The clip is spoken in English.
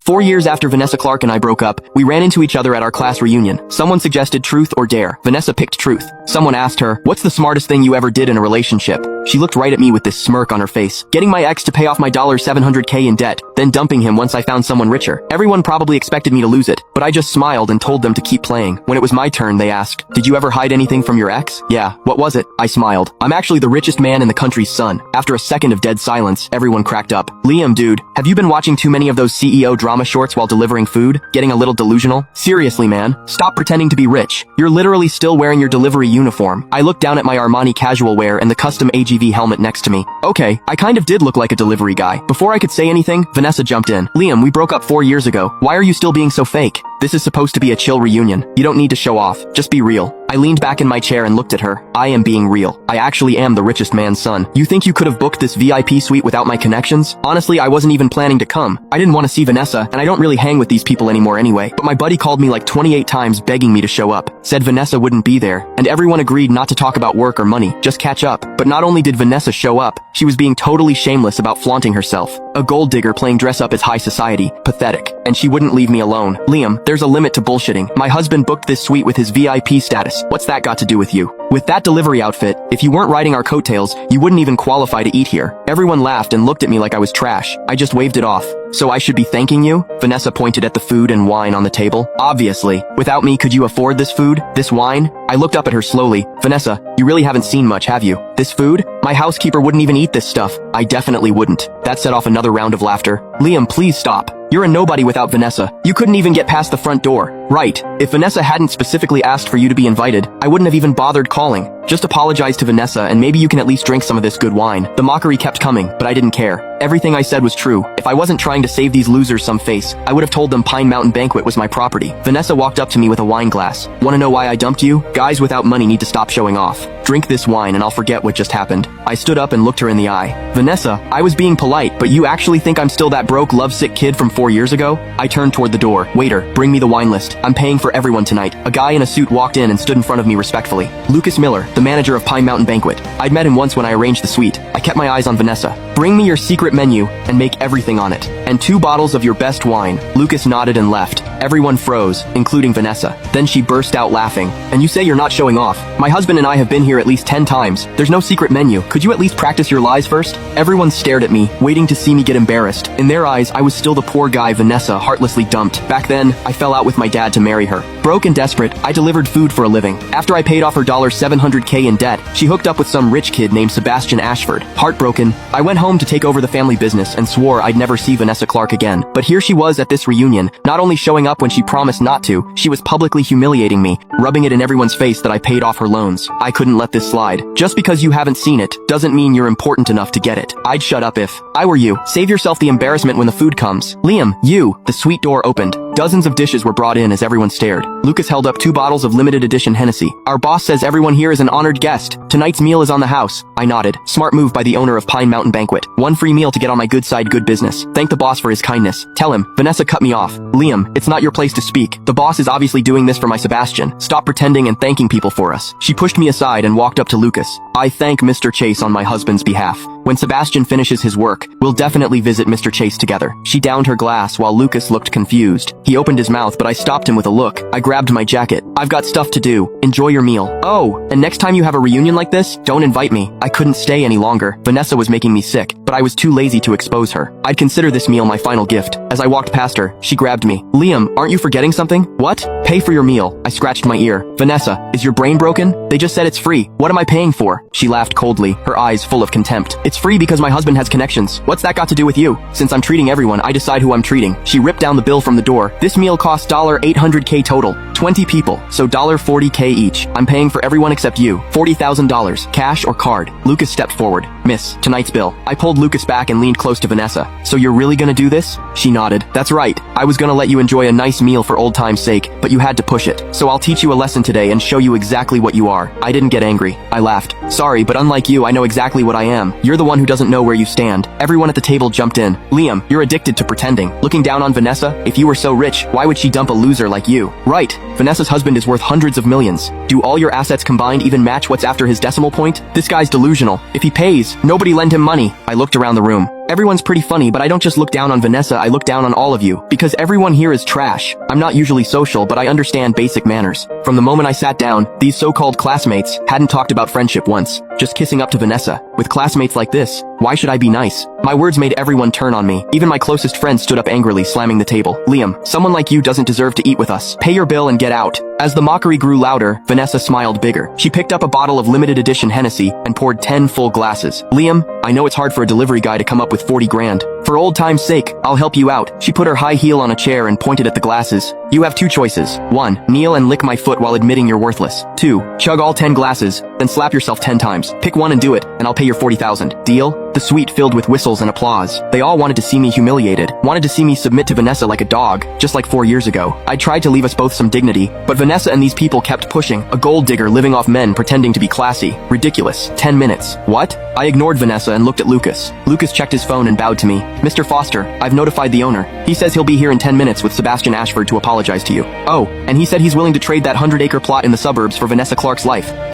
4 years after Vanessa Clark and I broke up, we ran into each other at our class reunion. Someone suggested truth or dare. Vanessa picked truth. Someone asked her, "What's the smartest thing you ever did in a relationship?" She looked right at me with this smirk on her face. "Getting my ex to pay off my $700K in debt, then dumping him once I found someone richer." Everyone probably expected me to lose it, but I just smiled and told them to keep playing. When it was my turn, they asked, "Did you ever hide anything from your ex?" "Yeah, what was it?" I smiled. "I'm actually the richest man in the country's son." After a second of dead silence, everyone cracked up. "Liam, dude, have you been watching too many of those CEO drama shorts while delivering food? Getting a little delusional? Seriously, man, stop pretending to be rich. You're literally still wearing your delivery uniform." I looked down at my Armani casual wear and the custom AGV helmet next to me. Okay, I kind of did look like a delivery guy. Before I could say anything, Vanessa jumped in. "Liam, we broke up 4 years ago. Why are you still being so fake? This is supposed to be a chill reunion. You don't need to show off. Just be real." I leaned back in my chair and looked at her. "I am being real. I actually am the richest man's son. You think you could have booked this VIP suite without my connections? Honestly, I wasn't even planning to come. I didn't want to see Vanessa, and I don't really hang with these people anymore anyway. But my buddy called me like 28 times begging me to show up. Said Vanessa wouldn't be there, and everyone agreed not to talk about work or money, just catch up. But not only did Vanessa show up, she was being totally shameless about flaunting herself. A gold digger playing dress up as high society. Pathetic. And she wouldn't leave me alone. Liam, there's a limit to bullshitting. My husband booked this suite with his VIP status. What's that got to do with you? With that delivery outfit, if you weren't riding our coattails, you wouldn't even qualify to eat here." Everyone laughed and looked at me like I was trash. I just waved it off. "So I should be thanking you?" Vanessa pointed at the food and wine on the table. "Obviously. Without me, could you afford this food? This wine?" I looked up at her slowly. "Vanessa, you really haven't seen much, have you? This food? My housekeeper wouldn't even eat this stuff." "I definitely wouldn't." That set off another round of laughter. "Liam, please stop. You're a nobody without Vanessa. You couldn't even get past the front door." "Right. If Vanessa hadn't specifically asked for you to be invited, I wouldn't have even bothered calling. Just apologize to Vanessa and maybe you can at least drink some of this good wine." The mockery kept coming, but I didn't care. Everything I said was true. If I wasn't trying to save these losers some face, I would have told them Pine Mountain Banquet was my property. Vanessa walked up to me with a wine glass. "Wanna know why I dumped you? Guys without money need to stop showing off. Drink this wine and I'll forget what just happened." I stood up and looked her in the eye. "Vanessa, I was being polite, but you actually think I'm still that broke, lovesick kid from 4 years ago?" I turned toward the door. "Waiter, bring me the wine list. I'm paying for everyone tonight." A guy in a suit walked in and stood in front of me respectfully. Lucas Miller, the manager of Pine Mountain Banquet. I'd met him once when I arranged the suite. I kept my eyes on Vanessa. "Bring me your secret menu and make everything on it. And 2 bottles of your best wine." Lucas nodded and left. Everyone froze, including Vanessa. Then she burst out laughing. "And you say you're not showing off? My husband and I have been here at least 10 times. There's no secret menu. Could you at least practice your lies first?" Everyone stared at me, waiting to see me get embarrassed. In their eyes, I was still the poor guy Vanessa heartlessly dumped. Back then, I fell out with my dad to marry her. Broke and desperate, I delivered food for a living. After I paid off her $700K in debt, she hooked up with some rich kid named Sebastian Ashford. Heartbroken, I went home to take over the family business and swore I'd never see Vanessa Clark again. But here she was at this reunion, not only showing up when she promised not to, she was publicly humiliating me, rubbing it in everyone's face that I paid off her loans. I couldn't let this slide. Just because you haven't seen it, doesn't mean you're important enough to get it. I'd shut up if I were you. Save yourself the embarrassment when the food comes. Liam, you. The suite door opened. Dozens of dishes were brought in as everyone stared. Lucas held up 2 bottles of limited edition Hennessy. "Our boss says everyone here is an honored guest. Tonight's meal is on the house." I nodded. Smart move by the owner of Pine Mountain Banquet. 1 free meal to get on my good side, good business. Thank the boss for his kindness. Tell him. Vanessa cut me off. "Liam, it's not your place to speak. The boss is obviously doing this for my Sebastian. Stop pretending and thanking people for us." She pushed me aside and walked up to Lucas. "I thank Mr. Chase on my husband's behalf. When Sebastian finishes his work, we'll definitely visit Mr. Chase together." She downed her glass while Lucas looked confused. He opened his mouth, but I stopped him with a look. I grabbed my jacket. "I've got stuff to do. Enjoy your meal. Oh, and next time you have a reunion like this, don't invite me." I couldn't stay any longer. Vanessa was making me sick, but I was too lazy to expose her. I'd consider this meal my final gift. As I walked past her, she grabbed me. "Liam, aren't you forgetting something?" "What?" "Pay for your meal." I scratched my ear. "Vanessa, is your brain broken? They just said it's free. What am I paying for?" She laughed coldly, her eyes full of contempt. "It's free because my husband has connections. What's that got to do with you? Since I'm treating everyone, I decide who I'm treating." She ripped down the bill from the door. "This meal costs $800K total. 20 people, so $40K each. I'm paying for everyone except you. $40,000, cash or card." Lucas stepped forward. "Miss, tonight's bill." I pulled Lucas back and leaned close to Vanessa. "So you're really gonna do this?" She nodded. "That's right. I was gonna let you enjoy a nice meal for old time's sake, but you had to push it. So I'll teach you a lesson today and show you exactly what you are." I didn't get angry. I laughed. "Sorry, but unlike you, I know exactly what I am. You're the one who doesn't know where you stand." Everyone at the table jumped in. "Liam, you're addicted to pretending. Looking down on Vanessa? If you were so rich, why would she dump a loser like you?" "Right. Vanessa's husband is worth hundreds of millions. Do all your assets combined even match what's after his decimal point? This guy's delusional. If he pays, nobody lend him money." I looked around the room. Everyone's pretty funny, but I don't just look down on Vanessa, I look down on all of you. Because everyone here is trash. I'm not usually social, but I understand basic manners. From the moment I sat down, these so-called classmates hadn't talked about friendship once. Just kissing up to Vanessa. With classmates like this, why should I be nice? My words made everyone turn on me. Even my closest friends stood up angrily, slamming the table. Liam, someone like you doesn't deserve to eat with us. Pay your bill and get out. As the mockery grew louder, Vanessa smiled bigger. She picked up a bottle of limited edition Hennessy and poured 10 full glasses. Liam, I know it's hard for a delivery guy to come up with 40 grand. For old time's sake, I'll help you out. She put her high heel on a chair and pointed at the glasses. You have 2 choices. 1. Kneel and lick my foot while admitting you're worthless. 2. Chug all 10 glasses, then slap yourself 10 times. Pick one and do it, and I'll pay your 40,000. Deal? The suite filled with whistles and applause. They all wanted to see me humiliated, wanted to see me submit to Vanessa like a dog, just like 4 years ago. I tried to leave us both some dignity, but Vanessa and these people kept pushing. A gold digger living off men pretending to be classy. Ridiculous. 10 minutes. What? I ignored Vanessa and looked at Lucas. Lucas checked his phone and bowed to me. Mr. Foster, I've notified the owner. He says he'll be here in 10 minutes with Sebastian Ashford to apologize to you. Oh, and he said he's willing to trade that 100-acre plot in the suburbs for Vanessa Clark's life.